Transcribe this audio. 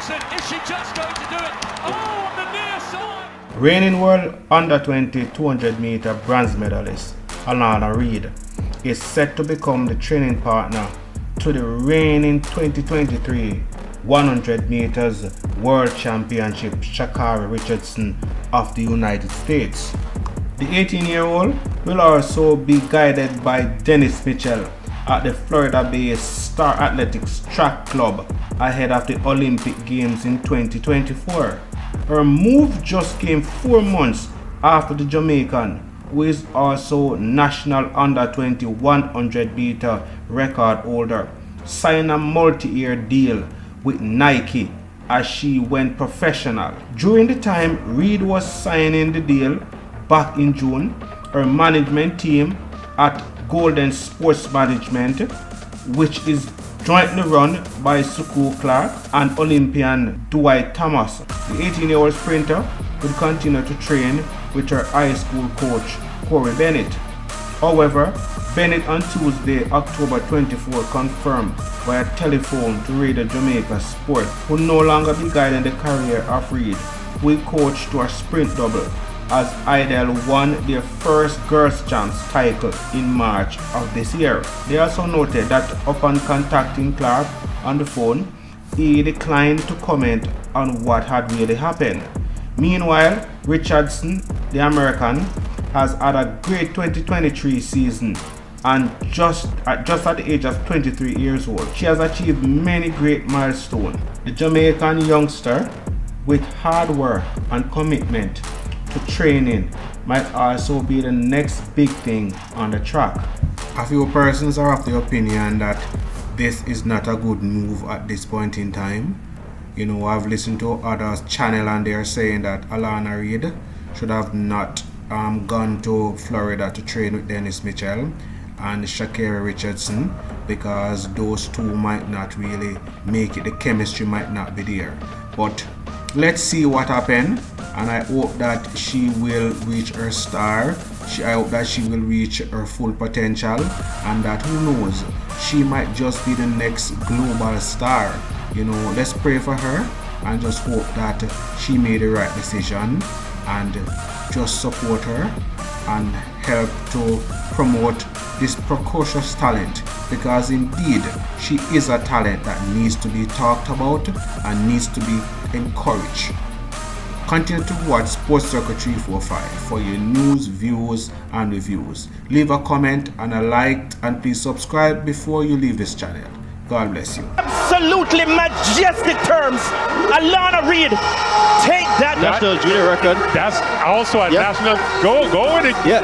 Richardson, is she just going to do it? Oh, on the near side! Reigning world under-20 200-meter bronze medalist Alana Reid is set to become the training partner to the reigning 2023 100 meters world championship Sha'Carri Richardson of the United States. The 18-year-old will also be guided by Dennis Mitchell at the Florida-based Star Athletics Track Club ahead of the Olympic Games in 2024. Her move just came 4 months after the Jamaican, who is also national under-20 100-meter record holder, signed a multi-year deal with Nike as she went professional. During the time Reid was signing the deal back in June, her management team at Golden Sports Management, which is jointly run by Suku Clark and Olympian Dwight Thomas. The 18-year-old sprinter will continue to train with her high school coach Corey Bennett. However, Bennett on Tuesday, October 24, confirmed via telephone to Radio Jamaica Sports will no longer be guiding the career of Reid, who will coach to a sprint double as Idol won their first Girls Champs title in March of this year. They also noted that upon contacting Clark on the phone, he declined to comment on what had really happened. Meanwhile, Richardson, the American, has had a great 2023 season, and just at the age of 23 years old, she has achieved many great milestones. The Jamaican youngster, with hard work and commitment to training, might also be the next big thing on the track. A few persons are of the opinion that this is not a good move at this point in time. You know, I've listened to others' channel and they're saying that Alana Reid should have not gone to Florida to train with Dennis Mitchell and Sha'Carri Richardson, because those two might not really make it. The chemistry might not be there. But let's see what happens, and I hope that she will reach her star. I hope that she will reach her full potential, and that, who knows, she might just be the next global star. You know, let's pray for her and just hope that she made the right decision, and just support her and help to promote this precocious talent, because indeed she is a talent that needs to be talked about and needs to be encouraged. Continue to watch Sports Circle 345 for your news, views and reviews. Leave a comment and a like, and please subscribe before you leave this channel. God bless you. Absolutely majestic terms. Alana Reid, take that. National junior record. That's also a national. Go with it. Yeah.